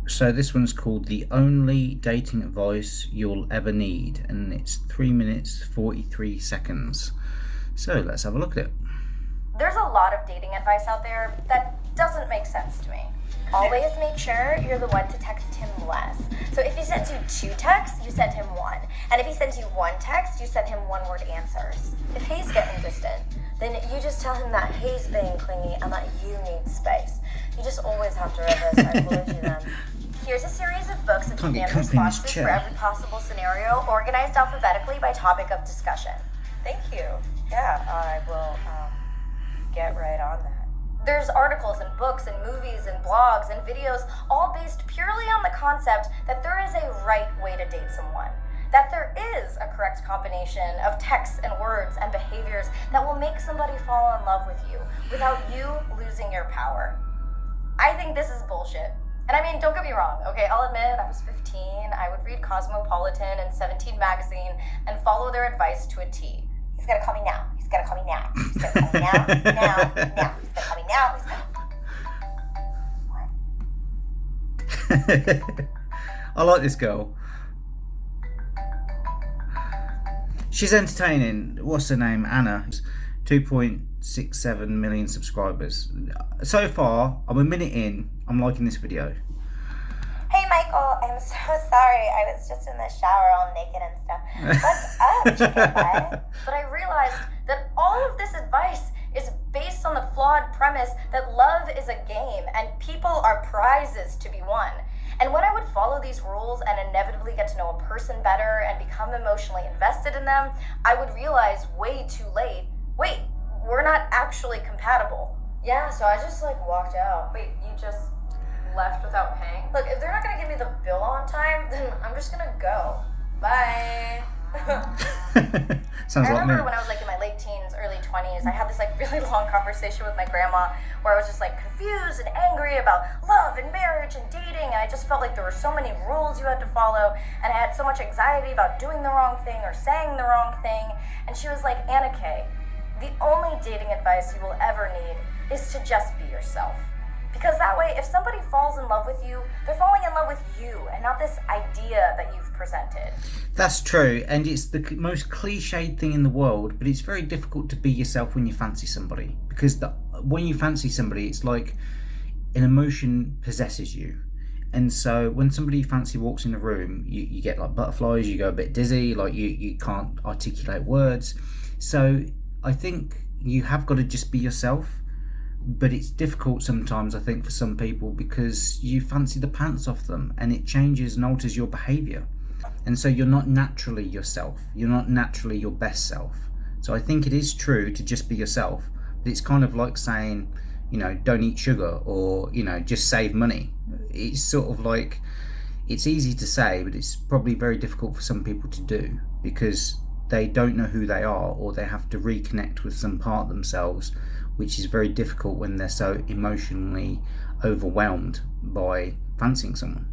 So this one's called The Only Dating Advice You'll Ever Need, and it's 3 minutes 43 seconds. So let's have a look at it. There's a lot of dating advice out there that doesn't make sense to me. Always make sure you're the one to text him less. So if he sends you 2 texts, you send him 1. And if he sends you 1 text, you send him 1-word answers. If he's getting distant, then you just tell him that he's being clingy and that you need space. You just always have to reverse psychology then. Here's a series of books of Can't get DM comfy in this responses for chair. every possible scenario, organized alphabetically by topic of discussion. Thank you. Yeah, I will get right on that. There's articles and books and movies and blogs and videos, all based purely on the concept that there is a right way to date someone. That there is a correct combination of texts and words and behaviors that will make somebody fall in love with you without you losing your power. I think this is bullshit. And I mean, don't get me wrong, okay? I'll admit I was 15, I would read Cosmopolitan and 17 magazine and follow their advice to a T. He's gonna call me now. He's gonna call me now. He's gonna call me now. Now. He's gonna call me now. He's gonna... I like this girl. She's entertaining. What's her name? Anna. 2.67 million subscribers. So far, I'm a minute in. I'm liking this video. Hey, Michael, I'm so sorry. I was just in the shower all naked and stuff. What's up, chicken butt? But I realized that all of this advice is based on the flawed premise that love is a game and people are prizes to be won. And when I would follow these rules and inevitably get to know a person better and become emotionally invested in them, I would realize way too late, wait, we're not actually compatible. Yeah, so I just walked out. Wait, you just left without paying? Look, if they're not gonna give me the bill on time, then I'm just gonna go. Bye. Sounds I like me. remember when I was in my late teens, early 20s, I had this really long conversation with my grandma where I was just confused and angry about love and marriage and dating, and I just felt like there were so many rules you had to follow, and I had so much anxiety about doing the wrong thing or saying the wrong thing. And she was like, Anna Kay, the only dating advice you will ever need is to just be yourself. Because that way, if somebody falls in love with you, they're falling in love with you and not this idea that you've presented. That's true, and it's the most cliched thing in the world, but it's very difficult to be yourself when you fancy somebody. Because when you fancy somebody, it's like an emotion possesses you. And so when somebody you fancy walks in the room, you get butterflies, you go a bit dizzy, you can't articulate words. So I think you have got to just be yourself. But it's difficult sometimes, I think, for some people because you fancy the pants off them and it changes and alters your behaviour. And so you're not naturally yourself. You're not naturally your best self. So I think it is true to just be yourself. But it's kind of like saying, don't eat sugar or, just save money. It's sort of like, it's easy to say, but it's probably very difficult for some people to do because they don't know who they are or they have to reconnect with some part of themselves, which is very difficult when they're so emotionally overwhelmed by fancying someone.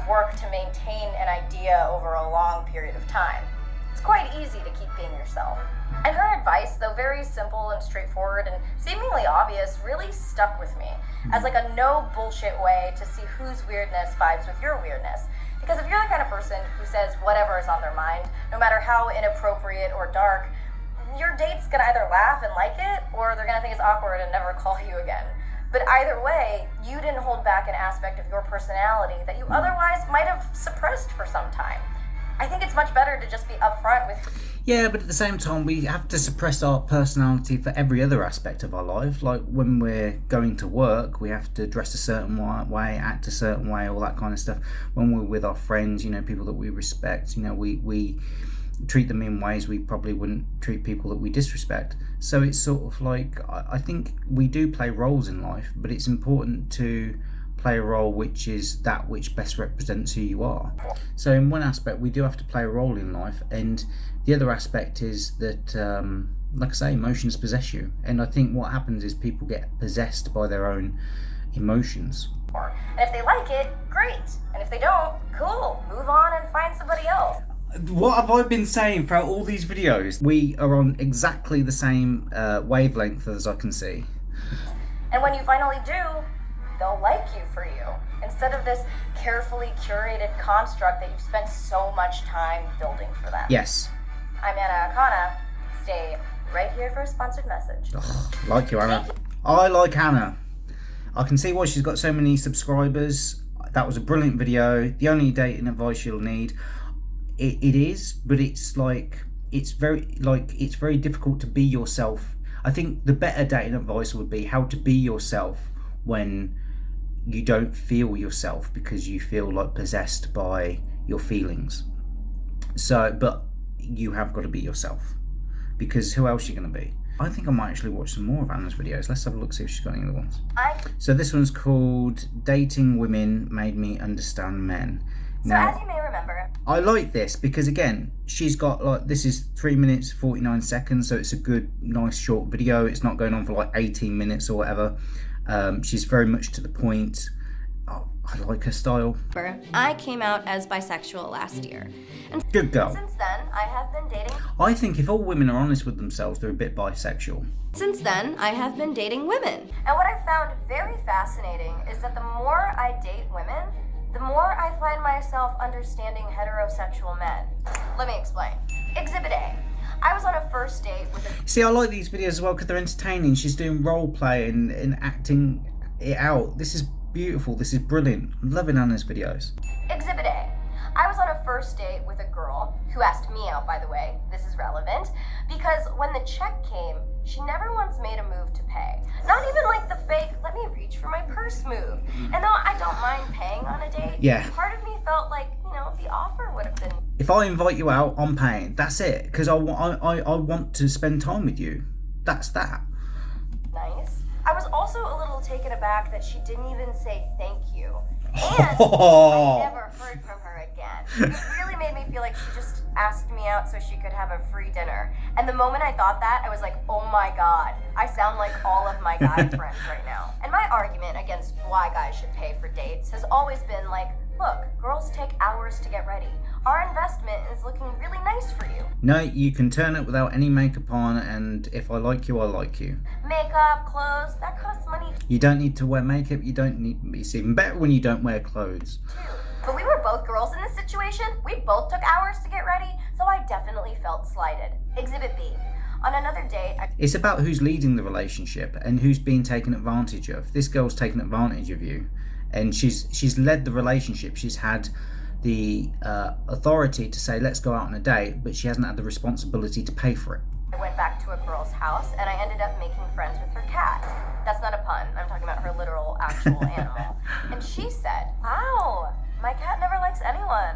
Work to maintain an idea over a long period of time. It's quite easy to keep being yourself. And her advice, though very simple and straightforward and seemingly obvious, really stuck with me as a no bullshit way to see whose weirdness vibes with your weirdness. Because if you're the kind of person who says whatever is on their mind, no matter how inappropriate or dark, your date's gonna either laugh and like it, or they're gonna think it's awkward and never call you again. But either way, you didn't hold back an aspect of your personality that you otherwise might have suppressed for some time. I think it's much better to just be upfront with... Yeah, but at the same time, we have to suppress our personality for every other aspect of our life. Like when we're going to work, we have to dress a certain way, act a certain way, all that kind of stuff. When we're with our friends, people that we respect, we treat them in ways we probably wouldn't treat people that we disrespect. So it's sort of like, I think we do play roles in life, but it's important to play a role which is that which best represents who you are. So in one aspect, we do have to play a role in life, and the other aspect is that, like I say, emotions possess you. And I think what happens is people get possessed by their own emotions. And if they like it, great. And if they don't, cool. Move on and find somebody else. What have I been saying throughout all these videos? We are on exactly the same wavelength as I can see. And when you finally do, they'll like you for you instead of this carefully curated construct that you've spent so much time building for them. Yes. I'm Anna Akana. Stay right here for a sponsored message. Oh, like you, Anna. I like Anna. I can see why she's got so many subscribers. That was a brilliant video. The only dating advice you'll need. It is, but it's very difficult to be yourself. I think the better dating advice would be how to be yourself when you don't feel yourself because you feel like possessed by your feelings. So, but you have got to be yourself, because who else are you going to be? I think I might actually watch some more of Anna's videos. Let's have a look, see if she's got any other ones. So this one's called Dating Women Made Me Understand Men. Now, as you may remember, I like this because, again, she's got, like, this is 3 minutes 49 seconds, so it's a good, nice, short video. It's not going on for like 18 minutes or whatever. She's very much to the point. Oh, I like her style. I came out as bisexual last year. And good girl. Since then, I have been dating. I think if all women are honest with themselves, they're a bit bisexual. Since then, I have been dating women. And what I found very fascinating is that the more I date women, the more I find myself understanding heterosexual men. Let me explain. Exhibit A. I was on a first date with a... See, I like these videos as well because they're entertaining. She's doing role play and acting it out. This is beautiful. This is brilliant. I'm loving Anna's videos. Exhibit A. I was on a first date with a girl who asked me out, by the way. This is relevant because when the check came, she never once made a move to pay. Not even like the fake, let me reach for my purse move. And though I don't mind paying on a date, yeah, part of me felt like, the offer would have been... If I invite you out, I'm paying. That's it. Because I want to spend time with you. That's that. Nice. I was also a little taken aback that she didn't even say thank you. And I never heard from her again. It really made me feel like she just asked me out so she could have a free dinner. And the moment I thought that, I was like, oh my God, I sound like all of my guy friends right now. And my argument against why guys should pay for dates has always been like, look, girls take hours to get ready. Our investment is looking really nice for you. No, you can turn it without any makeup on, and if I like you, I like you. Makeup, clothes, that costs money. You don't need to wear makeup. You don't need. It's even better when you don't wear clothes. Too. But we were both girls in this situation. We both took hours to get ready, so I definitely felt slighted. Exhibit B. On another date, it's about who's leading the relationship and who's being taken advantage of. This girl's taken advantage of you, and she's led the relationship. She's had the authority to say, let's go out on a date, but she hasn't had the responsibility to pay for it. I went back to a girl's house and I ended up making friends with her cat. That's not a pun. I'm talking about her literal, actual animal. And she said, wow, my cat never likes anyone.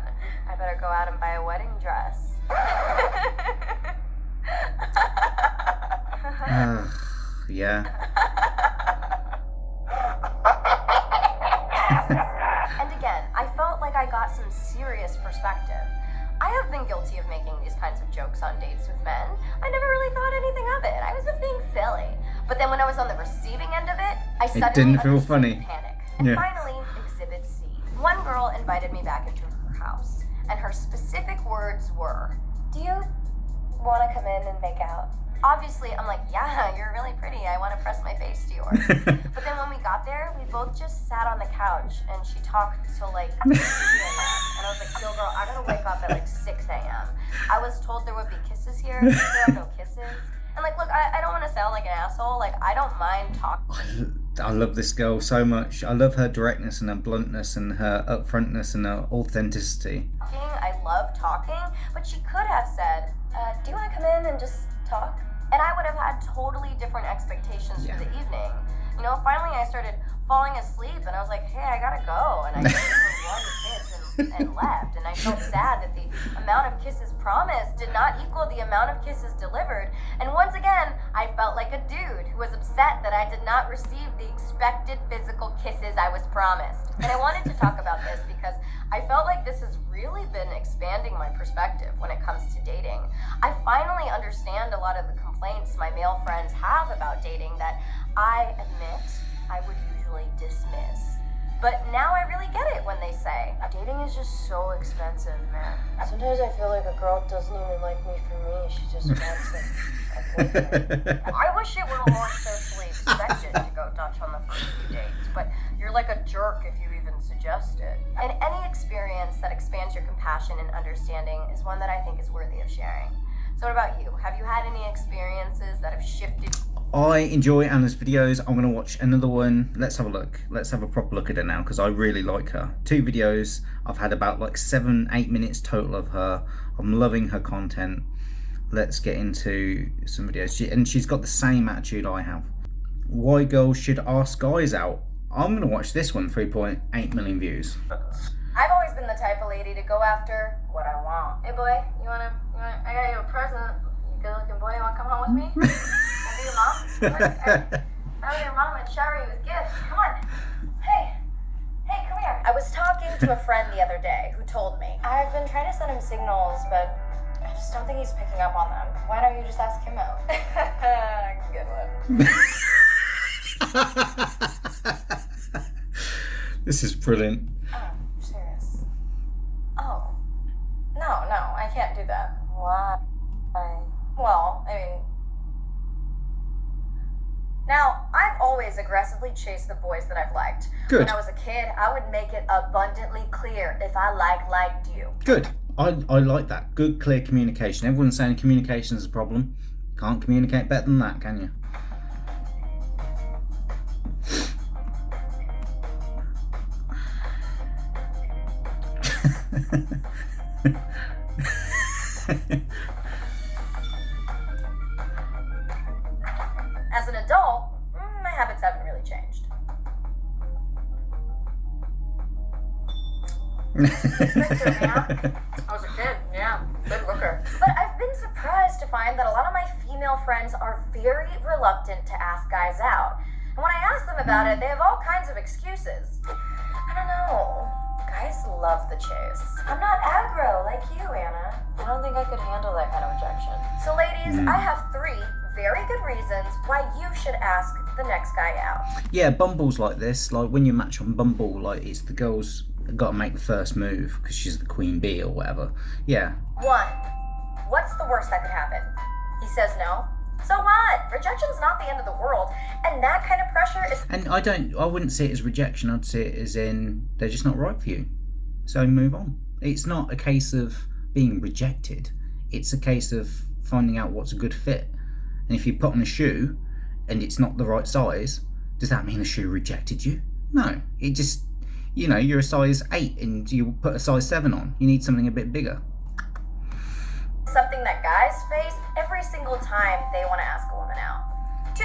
I better go out and buy a wedding dress. Yeah. And again, I felt like I got some serious perspective. I have been guilty of making these kinds of jokes on dates with men. I never really thought anything of it. I was just being silly. But then when I was on the receiving end of it, I suddenly didn't feel funny. Panic. And finally, Exhibit C. One girl invited me back into her house, and her specific words were, do you want to come in and make out? Obviously, I'm like, yeah, you're really pretty. I want to press my face to yours. But then when we got there, we both just sat on the couch and she talked till like 3 a.m. And I was like, yo, girl, I gotta wake up at like 6 a.m. I was told there would be kisses here. There are no kisses. And like, look, I don't want to sound like an asshole. Like, I don't mind talking. I love this girl so much. I love her directness and her bluntness and her upfrontness and her authenticity. I love talking, but she could have said, do you want to come in and just talk? And I would have had totally different expectations for the evening. Finally I started falling asleep and I was like, hey, I gotta go. And I gave her one kiss and left. And I felt sad that the amount of kisses promised did not equal the amount of kisses delivered. And once again, I felt like a dude who was upset that I did not receive the expected physical kisses I was promised. And I wanted to talk about this because I felt like this has really been expanding my perspective when it comes to dating. I finally understand a lot of the complaints my male friends have about dating that I admit I would usually dismiss. But now I really get it when they say, dating is just so expensive, man. Sometimes I feel like a girl doesn't even like me for me. She just wants a boyfriend. I wish it were more socially expected to go Dutch on the first few dates, but you're like a jerk if you even suggest it. And any experience that expands your compassion and understanding is one that I think is worthy of sharing. So what about you? Have you had any experiences that have shifted? I enjoy Anna's videos. I'm going to watch another one. Let's have a look. Let's have a proper look at her now because I really like her. 2 videos. I've had about like 7-8 minutes total of her. I'm loving her content. Let's get into some videos. She's got the same attitude I have. Why girls should ask guys out. I'm going to watch this one, 3.8 million views. I've always been the type of lady to go after what I want. Hey boy, you wanna I got you a present. You good looking boy, you wanna come home with me? Can I be your mom? I was your mom and shower you with gifts. Come on. Hey, come here. I was talking to a friend the other day who told me, I've been trying to send him signals, but I just don't think he's picking up on them. Why don't you just ask him out? Good one. This is brilliant. Serious. Oh. No, I can't do that. Why? Well, I mean... Now, I've always aggressively chased the boys that I've liked. Good. When I was a kid, I would make it abundantly clear if I liked you. Good. I like that. Good, clear communication. Everyone's saying communication is a problem. Can't communicate better than that, can you? As an adult, my habits haven't really changed. Thank you, man. I was a kid, yeah. Good looker. But I've been surprised to find that a lot of my female friends are very reluctant to ask guys out. And when I ask them about it, they have all kinds of excuses. I don't know. Guys love the chase. I'm not aggro like you, Anna. I don't think I could handle that kind of rejection. So ladies, I have 3 very good reasons why you should ask the next guy out. Yeah, Bumble's like this. Like when you match on Bumble, like it's the girl's got to make the first move because she's the queen bee or whatever. Yeah. 1. What's the worst that could happen? He says no. So what? Rejection's not the end of the world. And that kind of pressure is... And I wouldn't see it as rejection. I'd see it as in they're just not right for you. So move on. It's not a case of being rejected. It's a case of finding out what's a good fit. And if you put on a shoe and it's not the right size, does that mean the shoe rejected you? No. It just, you're a size 8 and you put a size 7 on. You need something a bit bigger. Something that guys face every single time they want to ask a woman out. 2.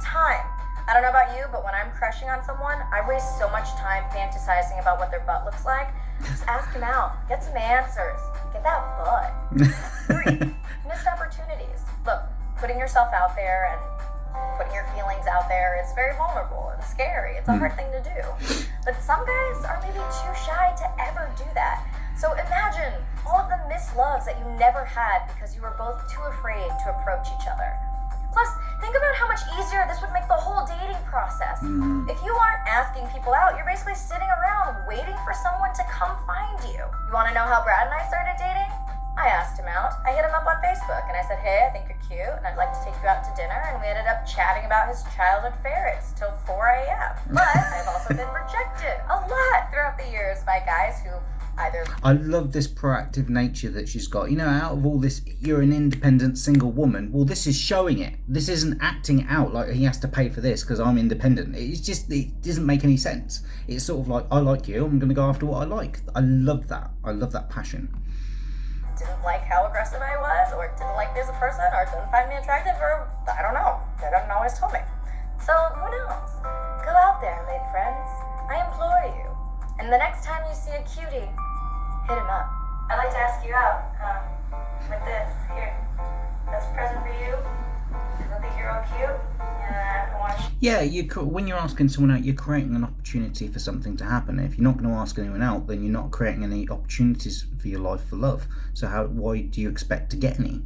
Time. I don't know about you, but when I'm crushing on someone, I waste so much time fantasizing about what their butt looks like. Just ask him out. Get some answers. Get that butt. 3. Missed opportunities. Look, putting yourself out there and putting your feelings out there is very vulnerable and scary. It's a hard thing to do. But some guys are maybe too shy to ever do that. So imagine all of the missed loves that you never had because you were both too afraid to approach each other. Plus, think about how much easier this would make the whole dating process. If you aren't asking people out, you're basically sitting around waiting for someone to come find you. You want to know how Brad and I started dating? I asked him out. I hit him up on Facebook and I said, hey, I think you're cute and I'd like to take you out to dinner. And we ended up chatting about his childhood favorites till 4 a.m. But I've also been rejected a lot throughout the years by guys who either... I love this proactive nature that she's got. Out of all this, you're an independent single woman. Well, this is showing it. This isn't acting out like he has to pay for this because I'm independent. It doesn't make any sense. It's sort of like, I like you, I'm going to go after what I like. I love that. I love that passion. Didn't like how aggressive I was, or didn't like me as a person, or didn't find me attractive, or I don't know. They don't always tell me. So who knows? Go out there, mate friends. I implore you. And the next time you see a cutie, hit him up. I'd like to ask you out with this. Here, that's a present for you. Because I think you're all cute. And I want to... Yeah, when you're asking someone out, you're creating an opportunity for something to happen. If you're not going to ask anyone out, then you're not creating any opportunities for your life for love. So why do you expect to get any?